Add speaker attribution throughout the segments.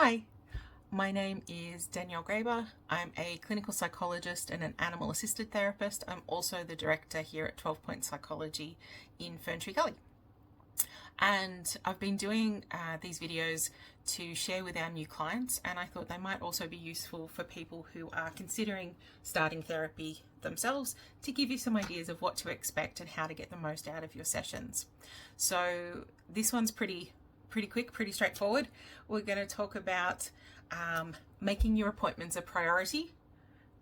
Speaker 1: Hi, my name is Danielle. I'm a clinical psychologist and an animal assisted therapist. I'm also the director here at 12 Point Psychology in Ferntree Gully. And I've been doing these videos to share with our new clients, and I thought they might also be useful for people who are considering starting therapy themselves, to give you some ideas of what to expect and how to get the most out of your sessions. So this one's pretty quick, pretty straightforward. We're going to talk about making your appointments a priority,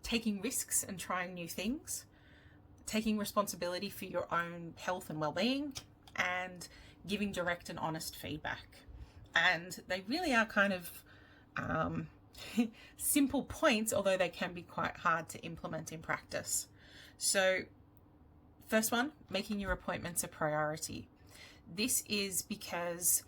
Speaker 1: taking risks and trying new things, taking responsibility for your own health and well-being, and giving direct and honest feedback. And they really are kind of simple points, although they can be quite hard to implement in practice. So first one, making your appointments a priority. This is because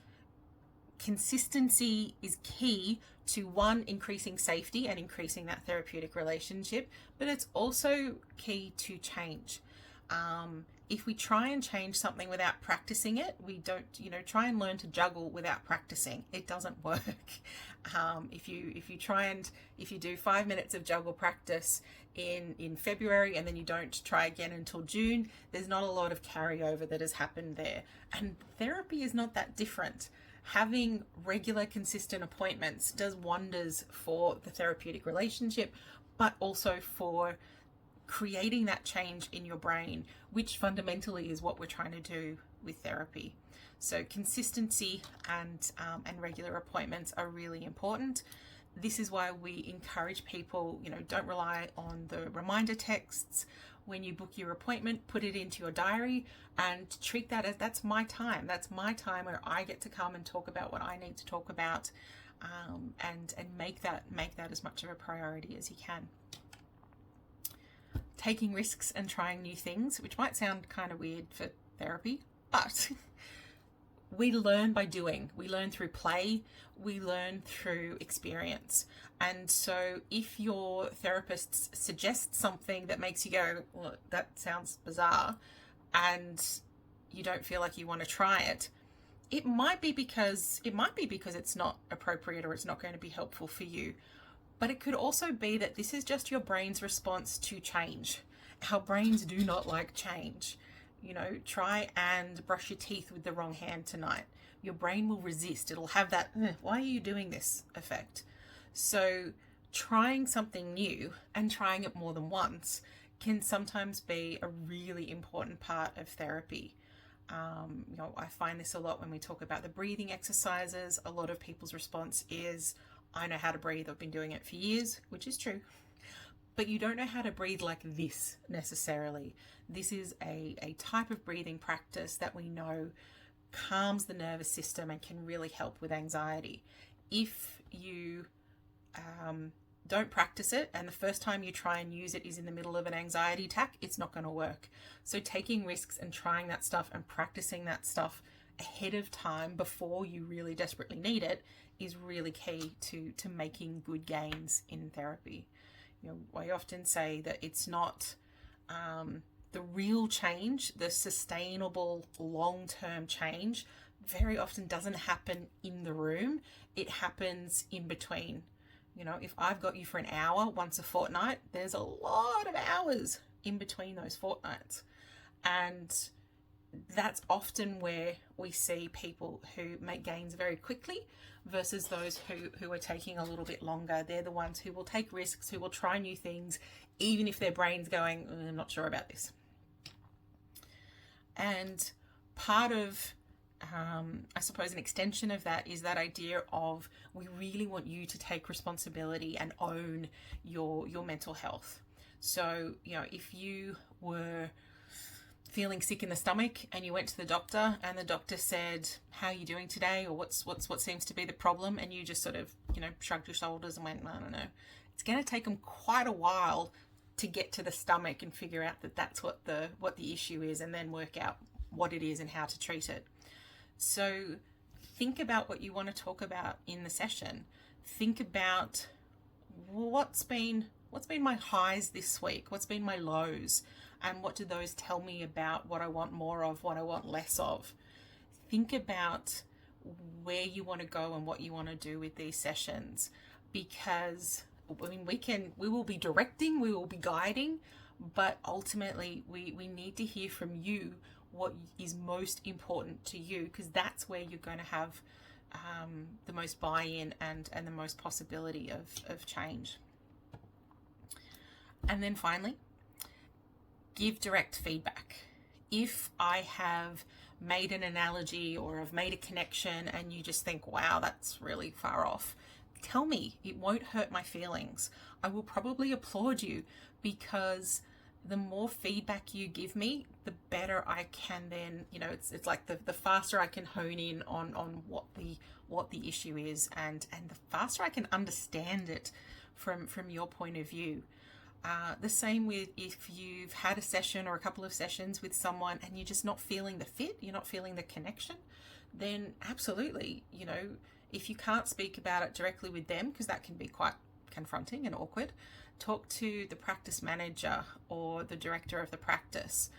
Speaker 1: consistency is key to, one, increasing safety and increasing that therapeutic relationship, but it's also key to change. If we try and change something without practicing it, we don't, try and learn to juggle without practicing. It doesn't work. If you do 5 minutes of juggle practice in February and then you don't try again until June, there's not a lot of carryover that has happened there. And therapy is not that different. Having regular, consistent appointments does wonders for the therapeutic relationship, but also for creating that change in your brain, which fundamentally is what we're trying to do with therapy. So consistency and regular appointments are really important. This is why we encourage people, don't rely on the reminder texts. When you book your appointment, put it into your diary and treat that as, that's my time. That's my time where I get to come and talk about what I need to talk about, and make that as much of a priority as you can. Taking risks and trying new things, which might sound kind of weird for therapy, but we learn by doing. We learn through play. We learn through experience. And so if your therapist suggests something that makes you go, well, that sounds bizarre, and you don't feel like you want to try it, it might be because it's not appropriate or it's not going to be helpful for you. But it could also be that this is just your brain's response to change. Our brains do not like change. Try and brush your teeth with the wrong hand tonight. Your brain will resist. It'll have that, why are you doing this effect? So trying something new and trying it more than once can sometimes be a really important part of therapy. I find this a lot when we talk about the breathing exercises. A lot of people's response is, I know how to breathe, I've been doing it for years, which is true. But you don't know how to breathe like this necessarily. This is a type of breathing practice that we know calms the nervous system and can really help with anxiety. If you don't practice it and the first time you try and use it is in the middle of an anxiety attack, it's not going to work. So taking risks and trying that stuff and practicing that stuff ahead of time before you really desperately need it is really key to making good gains in therapy. I often say that it's not the real change, the sustainable long-term change very often doesn't happen in the room. It happens in between. If I've got you for an hour once a fortnight, there's a lot of hours in between those fortnights. And that's often where we see people who make gains very quickly versus those who are taking a little bit longer. They're the ones who will take risks, who will try new things, even if their brain's going, I'm not sure about this. And part of, I suppose, an extension of that is that idea of we really want you to take responsibility and own your mental health. So, if you were feeling sick in the stomach and you went to the doctor and the doctor said, how are you doing today? Or what seems to be the problem? And you just sort of, shrugged your shoulders and went, I don't know. It's going to take them quite a while to get to the stomach and figure out that that's what the issue is, and then work out what it is and how to treat it. So think about what you want to talk about in the session. Think about what's been my highs this week? What's been my lows? And what do those tell me about what I want more of, what I want less of? Think about where you want to go and what you want to do with these sessions, because I mean, we will be directing, we will be guiding, but ultimately we need to hear from you what is most important to you, because that's where you're going to have the most buy-in and the most possibility of change. And then finally, give direct feedback. If I have made an analogy or have made a connection and you just think, wow, that's really far off, tell me. It won't hurt my feelings. I will probably applaud you, because the more feedback you give me, the better I can then, it's like the faster I can hone in on what the issue is, and the faster I can understand it from your point of view. The same with if you've had a session or a couple of sessions with someone and you're just not feeling the fit, you're not feeling the connection, then absolutely, if you can't speak about it directly with them, because that can be quite confronting and awkward, talk to the practice manager or the director of the practice.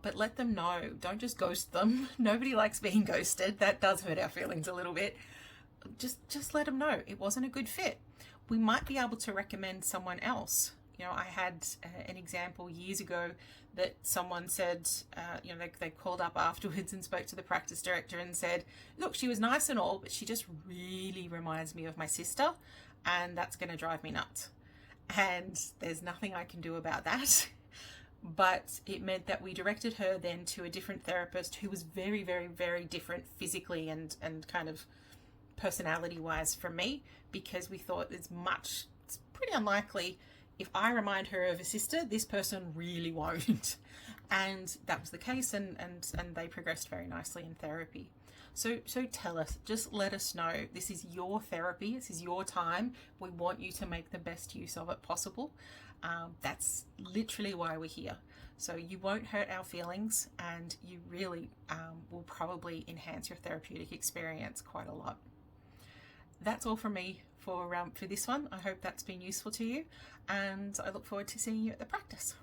Speaker 1: But let them know. Don't just ghost them. Nobody likes being ghosted. That does hurt our feelings a little bit. Just let them know it wasn't a good fit. We might be able to recommend someone else. I had an example years ago that someone said, they called up afterwards and spoke to the practice director and said, look, she was nice and all, but she just really reminds me of my sister, and that's going to drive me nuts. And there's nothing I can do about that. But it meant that we directed her then to a different therapist who was very, very, very different physically and kind of personality-wise from me, because we thought it's pretty unlikely if I remind her of a sister, this person really won't. And that was the case, and they progressed very nicely in therapy. So tell us, just let us know. This is your therapy. This is your time. We want you to make the best use of it possible. That's literally why we're here. So you won't hurt our feelings, and you really will probably enhance your therapeutic experience quite a lot. That's all from me for this one. I hope that's been useful to you, and I look forward to seeing you at the practice.